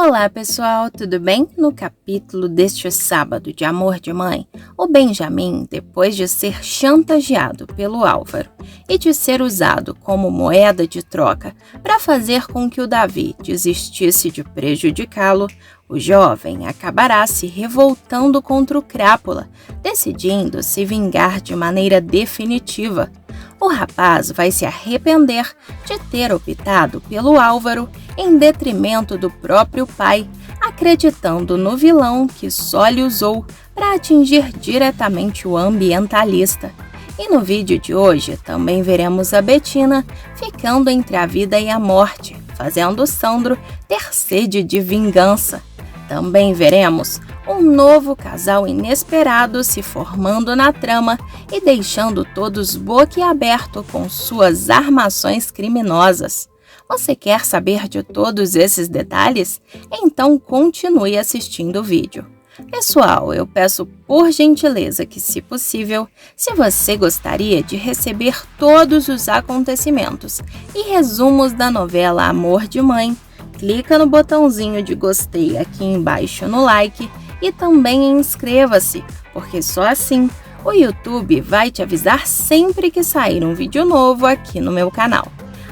Olá pessoal, tudo bem? No capítulo deste sábado de Amor de Mãe, o Benjamin, depois de ser chantageado pelo Álvaro e de ser usado como moeda de troca para fazer com que o Davi desistisse de prejudicá-lo, o jovem acabará se revoltando contra o Crápula, decidindo se vingar de maneira definitiva. O rapaz vai se arrepender de ter optado pelo Álvaro em detrimento do próprio pai, acreditando no vilão que só lhe usou para atingir diretamente o ambientalista. E no vídeo de hoje também veremos a Bettina ficando entre a vida e a morte, fazendo Sandro ter sede de vingança. Também veremos um novo casal inesperado se formando na trama e deixando todos boquiabertos com suas armações criminosas. Você quer saber de todos esses detalhes? Então continue assistindo o vídeo. Pessoal, eu peço por gentileza que, se possível, se você gostaria de receber todos os acontecimentos e resumos da novela Amor de Mãe, clica no botãozinho de gostei aqui embaixo no like e também inscreva-se, porque só assim o YouTube vai te avisar sempre que sair um vídeo novo aqui no meu canal.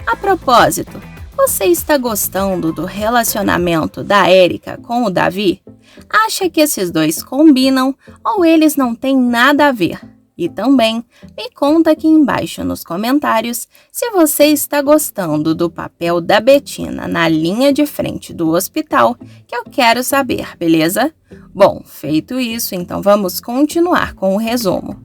A propósito, você está gostando do relacionamento da Érica com o Davi? Acha que esses dois combinam ou eles não têm nada a ver? E também me conta aqui embaixo nos comentários se você está gostando do papel da Bettina na linha de frente do hospital, que eu quero saber, beleza? Bom, feito isso, então vamos continuar com o resumo.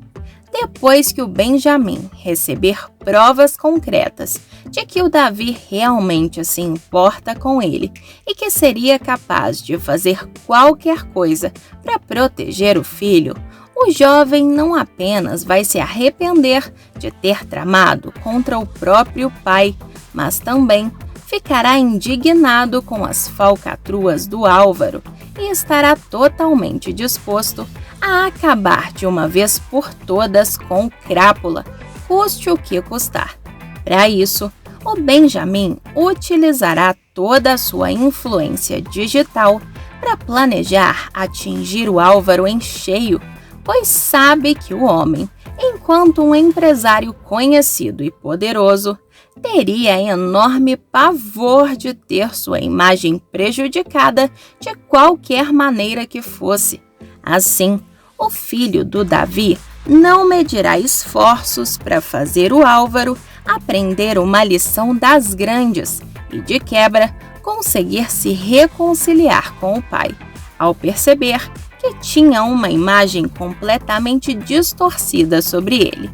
Depois que o Benjamin receber provas concretas de que o Davi realmente se importa com ele e que seria capaz de fazer qualquer coisa para proteger o filho, o jovem não apenas vai se arrepender de ter tramado contra o próprio pai, mas também ficará indignado com as falcatruas do Álvaro e estará totalmente disposto a acabar de uma vez por todas com o Crápula, custe o que custar. Para isso, o Benjamin utilizará toda a sua influência digital para planejar atingir o Álvaro em cheio, pois sabe que o homem, enquanto um empresário conhecido e poderoso, teria enorme pavor de ter sua imagem prejudicada de qualquer maneira que fosse. Assim, o filho do Davi não medirá esforços para fazer o Álvaro aprender uma lição das grandes e, de quebra, conseguir se reconciliar com o pai, ao perceber que tinha uma imagem completamente distorcida sobre ele.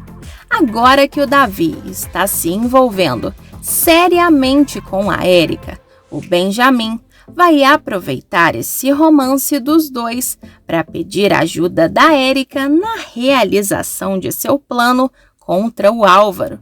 Agora que o Davi está se envolvendo seriamente com a Érica, o Benjamin vai aproveitar esse romance dos dois para pedir ajuda da Érica na realização de seu plano contra o Álvaro.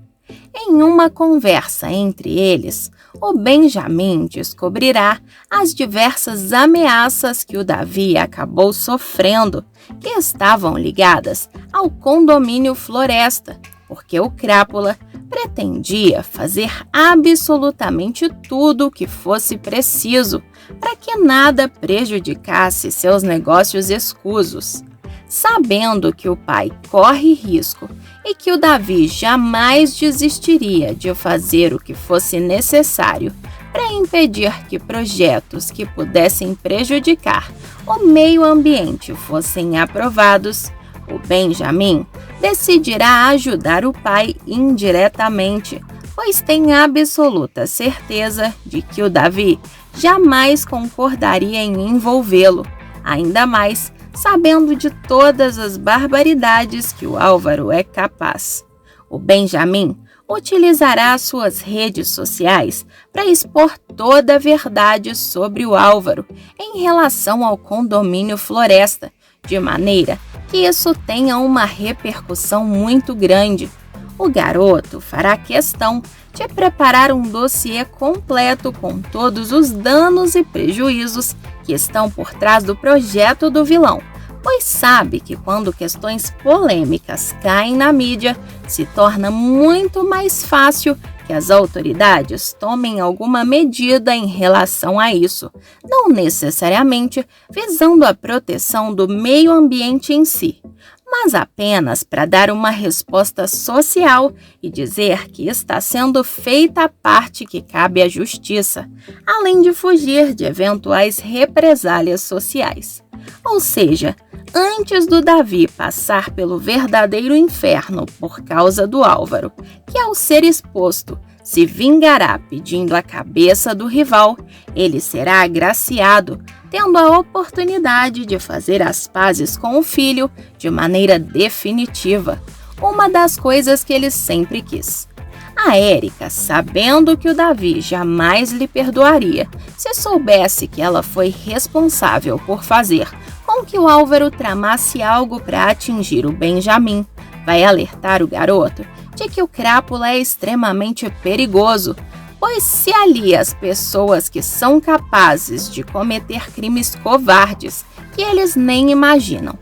Em uma conversa entre eles, o Benjamin descobrirá as diversas ameaças que o Davi acabou sofrendo, que estavam ligadas ao condomínio Floresta, porque o Crápula pretendia fazer absolutamente tudo o que fosse preciso para que nada prejudicasse seus negócios escusos. Sabendo que o pai corre risco e que o Davi jamais desistiria de fazer o que fosse necessário para impedir que projetos que pudessem prejudicar o meio ambiente fossem aprovados, o Benjamin decidirá ajudar o pai indiretamente, pois tem absoluta certeza de que o Davi jamais concordaria em envolvê-lo, ainda mais sabendo de todas as barbaridades que o Álvaro é capaz. O Benjamin utilizará suas redes sociais para expor toda a verdade sobre o Álvaro em relação ao condomínio Floresta, de maneira que isso tenha uma repercussão muito grande. O garoto fará questão de preparar um dossiê completo com todos os danos e prejuízos que estão por trás do projeto do vilão, pois sabe que quando questões polêmicas caem na mídia, se torna muito mais fácil que as autoridades tomem alguma medida em relação a isso, não necessariamente visando a proteção do meio ambiente em si, mas apenas para dar uma resposta social e dizer que está sendo feita a parte que cabe à justiça, além de fugir de eventuais represálias sociais. Ou seja, antes do Davi passar pelo verdadeiro inferno por causa do Álvaro, que ao ser exposto se vingará pedindo a cabeça do rival, ele será agraciado, tendo a oportunidade de fazer as pazes com o filho de maneira definitiva, uma das coisas que ele sempre quis. A Érica, sabendo que o Davi jamais lhe perdoaria se soubesse que ela foi responsável por fazer com que o Álvaro tramasse algo para atingir o Benjamim, vai alertar o garoto de que o crápula é extremamente perigoso, pois se alia as pessoas que são capazes de cometer crimes covardes que eles nem imaginam.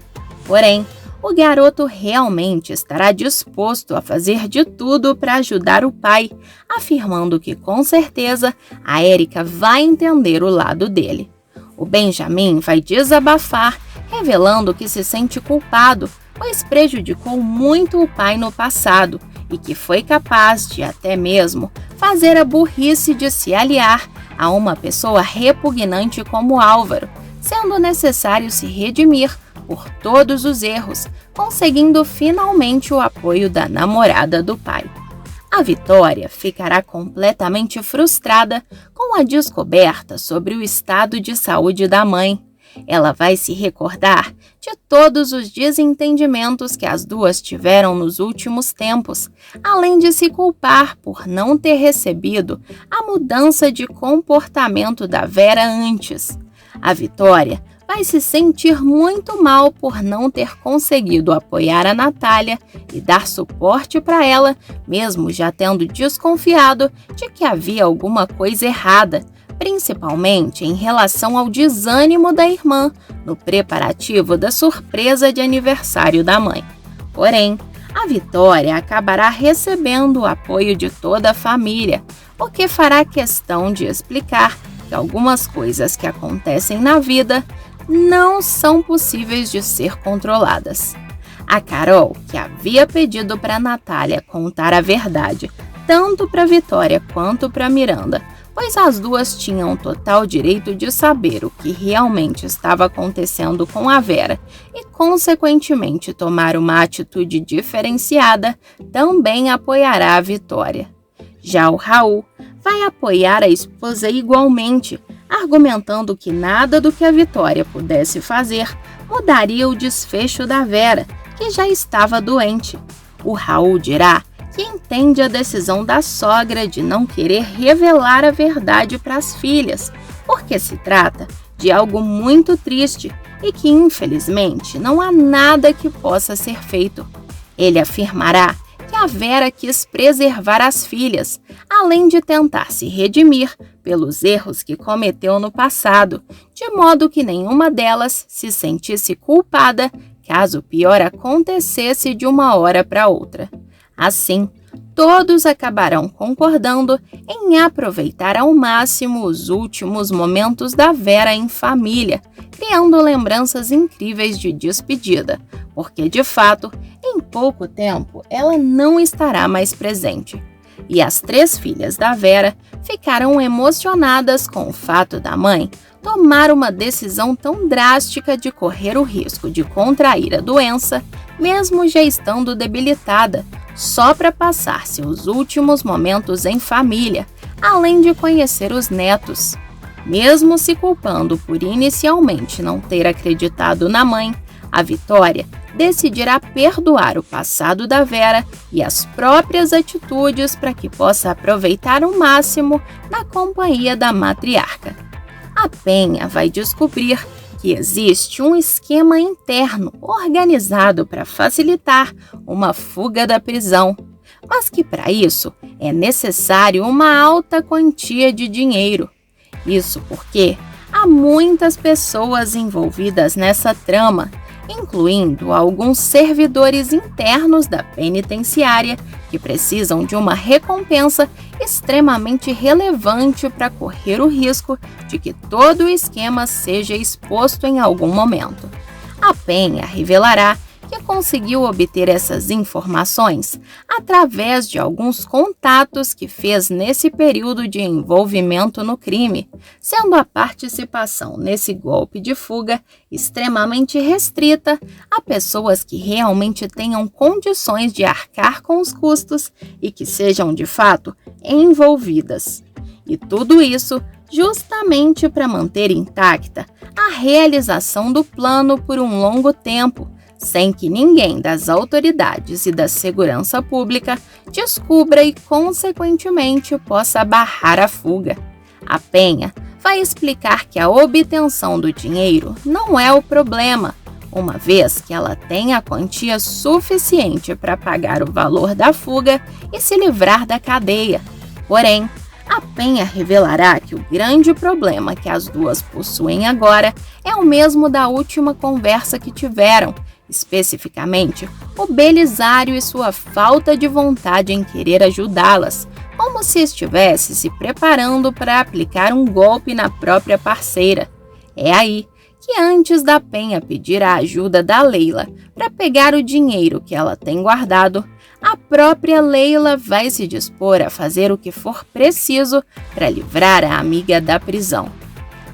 Porém, o garoto realmente estará disposto a fazer de tudo para ajudar o pai, afirmando que com certeza a Érica vai entender o lado dele. O Benjamim vai desabafar, revelando que se sente culpado, pois prejudicou muito o pai no passado e que foi capaz de até mesmo fazer a burrice de se aliar a uma pessoa repugnante como Álvaro, sendo necessário se redimir por todos os erros, conseguindo finalmente o apoio da namorada do pai. A Vitória ficará completamente frustrada com a descoberta sobre o estado de saúde da mãe. Ela vai se recordar de todos os desentendimentos que as duas tiveram nos últimos tempos, além de se culpar por não ter recebido a mudança de comportamento da Vera antes. A Vitória vai se sentir muito mal por não ter conseguido apoiar a Natália e dar suporte para ela, mesmo já tendo desconfiado de que havia alguma coisa errada, principalmente em relação ao desânimo da irmã no preparativo da surpresa de aniversário da mãe. Porém, a Vitória acabará recebendo o apoio de toda a família, o que fará questão de explicar que algumas coisas que acontecem na vida não são possíveis de ser controladas. A Carol, que havia pedido para Natália contar a verdade, tanto para Vitória quanto para Miranda, pois as duas tinham total direito de saber o que realmente estava acontecendo com a Vera e, consequentemente, tomar uma atitude diferenciada, também apoiará a Vitória. Já o Raul vai apoiar a esposa igualmente, argumentando que nada do que a Vitória pudesse fazer mudaria o desfecho da Vera, que já estava doente. O Raul dirá que entende a decisão da sogra de não querer revelar a verdade para as filhas, porque se trata de algo muito triste e que, infelizmente, não há nada que possa ser feito. Ele afirmará que a Vera quis preservar as filhas, além de tentar se redimir pelos erros que cometeu no passado, de modo que nenhuma delas se sentisse culpada caso o pior acontecesse de uma hora para outra. Assim, todos acabarão concordando em aproveitar ao máximo os últimos momentos da Vera em família, criando lembranças incríveis de despedida, porque de fato, em pouco tempo, ela não estará mais presente. E as 3 filhas da Vera ficaram emocionadas com o fato da mãe tomar uma decisão tão drástica de correr o risco de contrair a doença, mesmo já estando debilitada, só para passar seus últimos momentos em família, além de conhecer os netos. Mesmo se culpando por inicialmente não ter acreditado na mãe, a Vitória decidirá perdoar o passado da Vera e as próprias atitudes para que possa aproveitar o máximo na companhia da matriarca. A Penha vai descobrir que existe um esquema interno organizado para facilitar uma fuga da prisão, mas que para isso é necessário uma alta quantia de dinheiro. Isso porque há muitas pessoas envolvidas nessa trama, incluindo alguns servidores internos da penitenciária que precisam de uma recompensa extremamente relevante para correr o risco de que todo o esquema seja exposto em algum momento. A Penha revelará que conseguiu obter essas informações através de alguns contatos que fez nesse período de envolvimento no crime, sendo a participação nesse golpe de fuga extremamente restrita a pessoas que realmente tenham condições de arcar com os custos e que sejam de fato envolvidas. E tudo isso justamente para manter intacta a realização do plano por um longo tempo, sem que ninguém das autoridades e da segurança pública descubra e, consequentemente, possa barrar a fuga. A Penha vai explicar que a obtenção do dinheiro não é o problema, uma vez que ela tem a quantia suficiente para pagar o valor da fuga e se livrar da cadeia. Porém, a Penha revelará que o grande problema que as duas possuem agora é o mesmo da última conversa que tiveram, especificamente o Belisário e sua falta de vontade em querer ajudá-las, como se estivesse se preparando para aplicar um golpe na própria parceira. É aí que, antes da Penha pedir a ajuda da Leila para pegar o dinheiro que ela tem guardado, a própria Leila vai se dispor a fazer o que for preciso para livrar a amiga da prisão.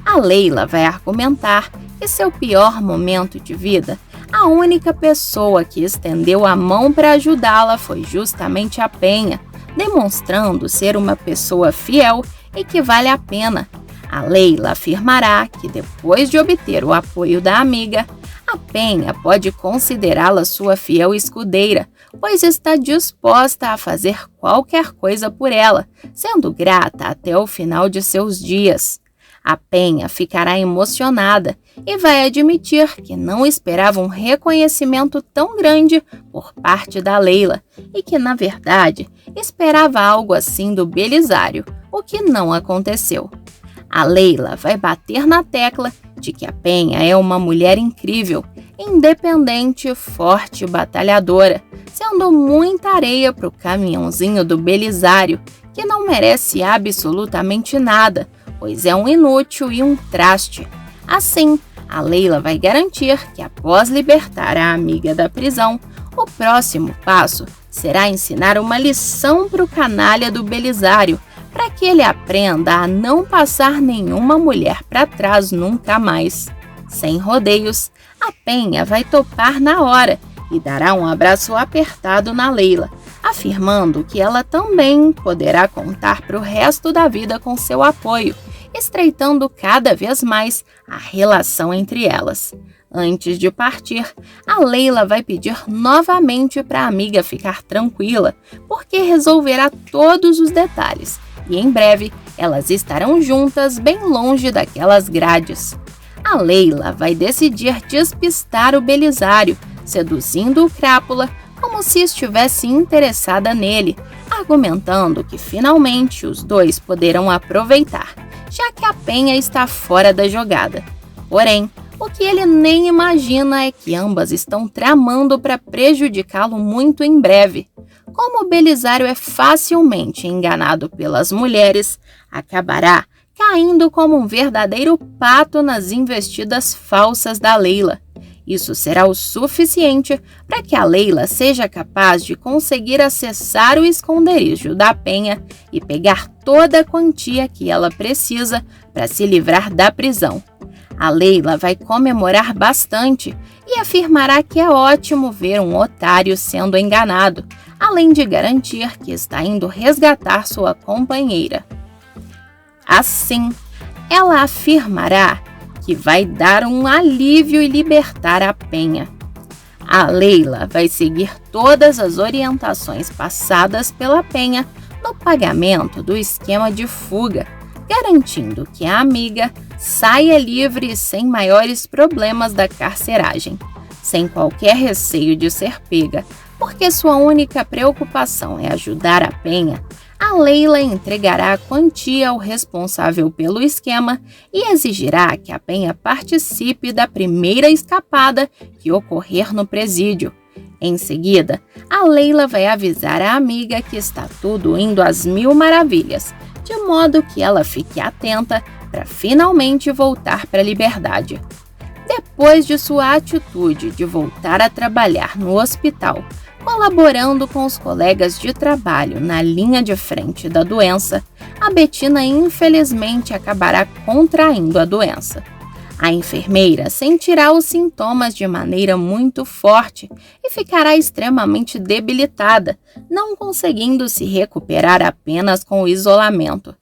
A Leila vai argumentar que seu pior momento de vida, a única pessoa que estendeu a mão para ajudá-la foi justamente a Penha, demonstrando ser uma pessoa fiel e que vale a pena. A Leila afirmará que, depois de obter o apoio da amiga, a Penha pode considerá-la sua fiel escudeira, pois está disposta a fazer qualquer coisa por ela, sendo grata até o final de seus dias. A Penha ficará emocionada e vai admitir que não esperava um reconhecimento tão grande por parte da Leila e que, na verdade, esperava algo assim do Belisário, o que não aconteceu. A Leila vai bater na tecla de que a Penha é uma mulher incrível, independente, forte e batalhadora, sendo muita areia para o caminhãozinho do Belisário, que não merece absolutamente nada, pois é um inútil e um traste. Assim, a Leila vai garantir que, após libertar a amiga da prisão, o próximo passo será ensinar uma lição para o canalha do Belisário, para que ele aprenda a não passar nenhuma mulher para trás nunca mais. Sem rodeios, a Penha vai topar na hora e dará um abraço apertado na Leila, afirmando que ela também poderá contar para o resto da vida com seu apoio, estreitando cada vez mais a relação entre elas. Antes de partir, a Leila vai pedir novamente para a amiga ficar tranquila, porque resolverá todos os detalhes, e em breve elas estarão juntas bem longe daquelas grades. A Leila vai decidir despistar o Belisário, seduzindo o Crápula como se estivesse interessada nele, argumentando que finalmente os dois poderão aproveitar, já que a Penha está fora da jogada. Porém, o que ele nem imagina é que ambas estão tramando para prejudicá-lo muito em breve. Como o Belisário é facilmente enganado pelas mulheres, acabará caindo como um verdadeiro pato nas investidas falsas da Leila. Isso será o suficiente para que a Leila seja capaz de conseguir acessar o esconderijo da Penha e pegar toda a quantia que ela precisa para se livrar da prisão. A Leila vai comemorar bastante e afirmará que é ótimo ver um otário sendo enganado, além de garantir que está indo resgatar sua companheira. Assim, ela afirmará que vai dar um alívio e libertar a Penha. A Leila vai seguir todas as orientações passadas pela Penha no pagamento do esquema de fuga, garantindo que a amiga saia livre e sem maiores problemas da carceragem, sem qualquer receio de ser pega, porque sua única preocupação é ajudar a Penha. A Leila entregará a quantia ao responsável pelo esquema e exigirá que a Penha participe da primeira escapada que ocorrer no presídio. Em seguida, a Leila vai avisar a amiga que está tudo indo às mil maravilhas, de modo que ela fique atenta para finalmente voltar para a liberdade. Depois de sua atitude de voltar a trabalhar no hospital, colaborando com os colegas de trabalho na linha de frente da doença, a Bettina infelizmente acabará contraindo a doença. A enfermeira sentirá os sintomas de maneira muito forte e ficará extremamente debilitada, não conseguindo se recuperar apenas com o isolamento.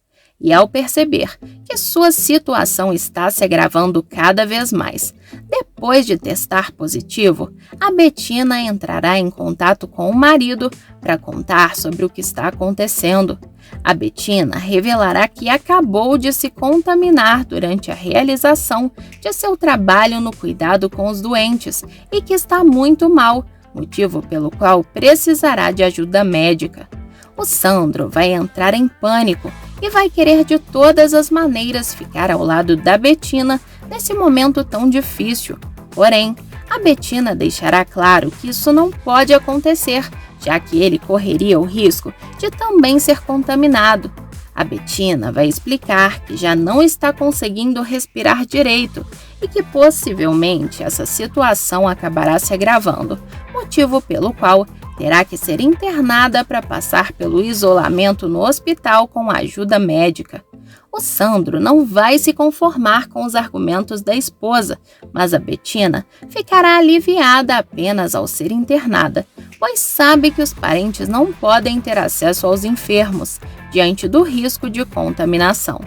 E ao perceber que sua situação está se agravando cada vez mais, depois de testar positivo, a Bettina entrará em contato com o marido para contar sobre o que está acontecendo. A Bettina revelará que acabou de se contaminar durante a realização de seu trabalho no cuidado com os doentes e que está muito mal, motivo pelo qual precisará de ajuda médica. O Sandro vai entrar em pânico e vai querer de todas as maneiras ficar ao lado da Bettina nesse momento tão difícil. Porém, a Bettina deixará claro que isso não pode acontecer, já que ele correria o risco de também ser contaminado. A Bettina vai explicar que já não está conseguindo respirar direito e que possivelmente essa situação acabará se agravando, motivo pelo qual terá que ser internada para passar pelo isolamento no hospital com ajuda médica. O Sandro não vai se conformar com os argumentos da esposa, mas a Bettina ficará aliviada apenas ao ser internada, pois sabe que os parentes não podem ter acesso aos enfermos, diante do risco de contaminação.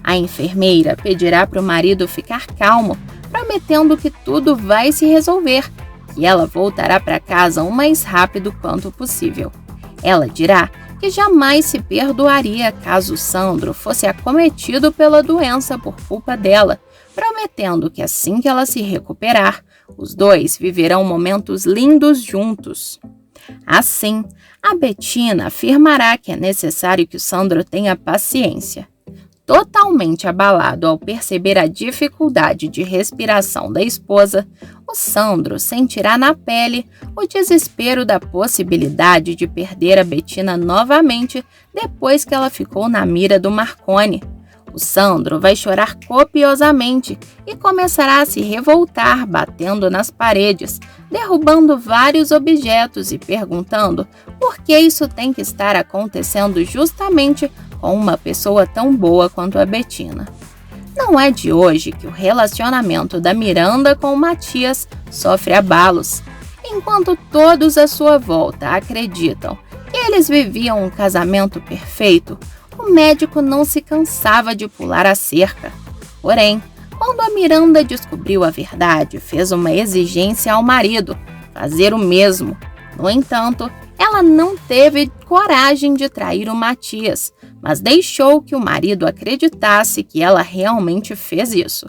A enfermeira pedirá para o marido ficar calmo, prometendo que tudo vai se resolver, e ela voltará para casa o mais rápido quanto possível. Ela dirá que jamais se perdoaria caso Sandro fosse acometido pela doença por culpa dela, prometendo que assim que ela se recuperar, os dois viverão momentos lindos juntos. Assim, a Bettina afirmará que é necessário que o Sandro tenha paciência. Totalmente abalado ao perceber a dificuldade de respiração da esposa, o Sandro sentirá na pele o desespero da possibilidade de perder a Bettina novamente depois que ela ficou na mira do Marconi. O Sandro vai chorar copiosamente e começará a se revoltar, batendo nas paredes, derrubando vários objetos e perguntando por que isso tem que estar acontecendo justamente com uma pessoa tão boa quanto a Bettina. Não é de hoje que o relacionamento da Miranda com o Matias sofre abalos. Enquanto todos à sua volta acreditam que eles viviam um casamento perfeito, o médico não se cansava de pular a cerca. Porém, quando a Miranda descobriu a verdade, fez uma exigência ao marido, fazer o mesmo. No entanto, ela não teve coragem de trair o Matias, mas deixou que o marido acreditasse que ela realmente fez isso.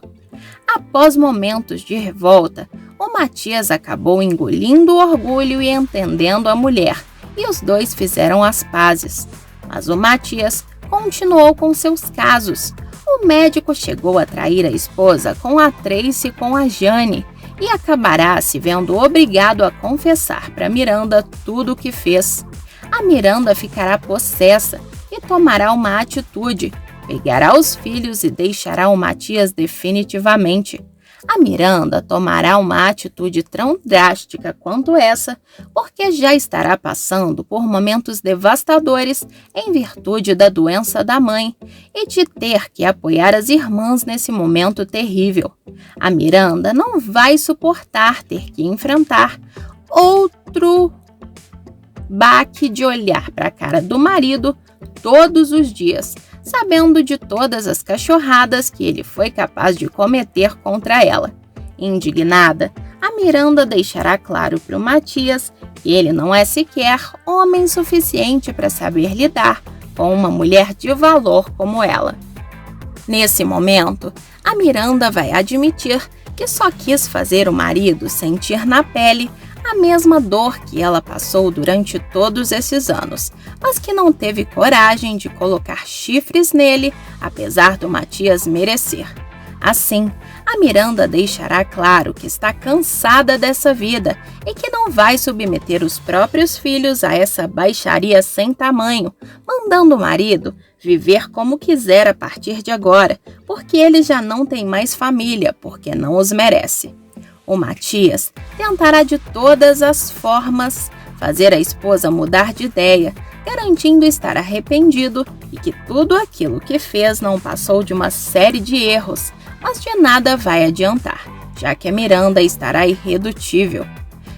Após momentos de revolta, o Matias acabou engolindo o orgulho e entendendo a mulher, e os dois fizeram as pazes. Mas o Matias continuou com seus casos. O médico chegou a trair a esposa com a Tracy e com a Jane, e acabará se vendo obrigado a confessar para Miranda tudo o que fez. A Miranda ficará possessa e tomará uma atitude, pegará os filhos e deixará o Matias definitivamente. A Miranda tomará uma atitude tão drástica quanto essa, porque já estará passando por momentos devastadores em virtude da doença da mãe e de ter que apoiar as irmãs nesse momento terrível. A Miranda não vai suportar ter que enfrentar outro baque de olhar para a cara do marido todos os dias, sabendo de todas as cachorradas que ele foi capaz de cometer contra ela. Indignada, a Miranda deixará claro para o Matias que ele não é sequer homem suficiente para saber lidar com uma mulher de valor como ela. Nesse momento, a Miranda vai admitir que só quis fazer o marido sentir na pele a mesma dor que ela passou durante todos esses anos, mas que não teve coragem de colocar chifres nele, apesar do Matias merecer. Assim, a Miranda deixará claro que está cansada dessa vida e que não vai submeter os próprios filhos a essa baixaria sem tamanho, mandando o marido viver como quiser a partir de agora, porque ele já não tem mais família, porque não os merece. O Matias tentará de todas as formas fazer a esposa mudar de ideia, garantindo estar arrependido e que tudo aquilo que fez não passou de uma série de erros, mas de nada vai adiantar, já que a Miranda estará irredutível.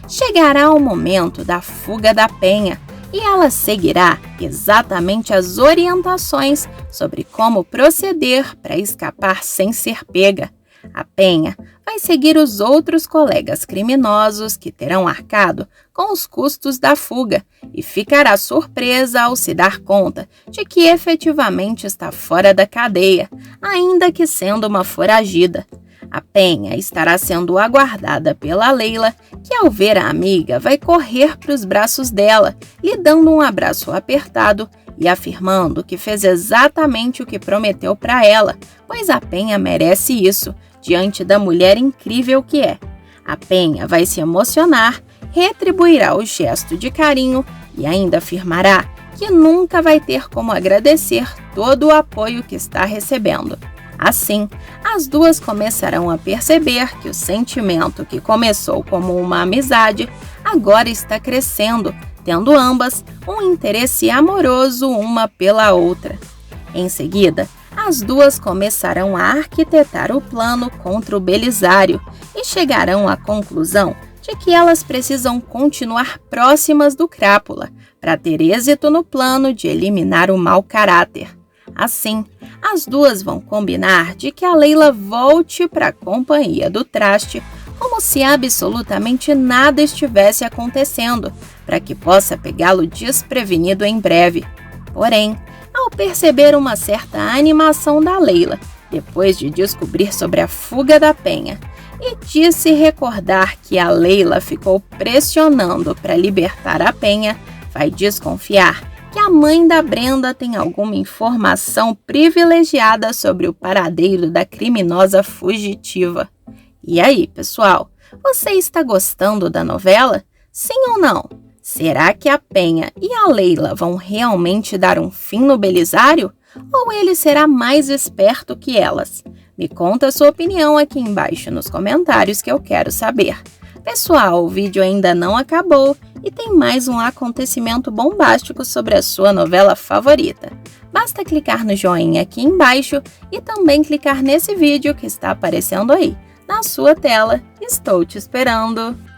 Chegará o momento da fuga da Penha e ela seguirá exatamente as orientações sobre como proceder para escapar sem ser pega. A Penha vai seguir os outros colegas criminosos que terão arcado com os custos da fuga e ficará surpresa ao se dar conta de que efetivamente está fora da cadeia, ainda que sendo uma foragida. A Penha estará sendo aguardada pela Leila, que ao ver a amiga vai correr para os braços dela, lhe dando um abraço apertado e afirmando que fez exatamente o que prometeu para ela, pois a Penha merece isso, diante da mulher incrível que é. A Penha vai se emocionar, retribuirá o gesto de carinho e ainda afirmará que nunca vai ter como agradecer todo o apoio que está recebendo. Assim, as duas começarão a perceber que o sentimento que começou como uma amizade agora está crescendo, tendo ambas um interesse amoroso uma pela outra. Em seguida, as duas começarão a arquitetar o plano contra o Belisário e chegarão à conclusão de que elas precisam continuar próximas do Crápula para ter êxito no plano de eliminar o mau caráter. Assim, as duas vão combinar de que a Leila volte para a companhia do traste como se absolutamente nada estivesse acontecendo, para que possa pegá-lo desprevenido em breve. Porém, ao perceber uma certa animação da Leila, depois de descobrir sobre a fuga da Penha, e de se recordar que a Leila ficou pressionando para libertar a Penha, vai desconfiar que a mãe da Brenda tem alguma informação privilegiada sobre o paradeiro da criminosa fugitiva. E aí, pessoal, você está gostando da novela? Sim ou não? Será que a Penha e a Leila vão realmente dar um fim no Belisário? Ou ele será mais esperto que elas? Me conta a sua opinião aqui embaixo nos comentários que eu quero saber. Pessoal, o vídeo ainda não acabou e tem mais um acontecimento bombástico sobre a sua novela favorita. Basta clicar no joinha aqui embaixo e também clicar nesse vídeo que está aparecendo aí na sua tela. Estou te esperando!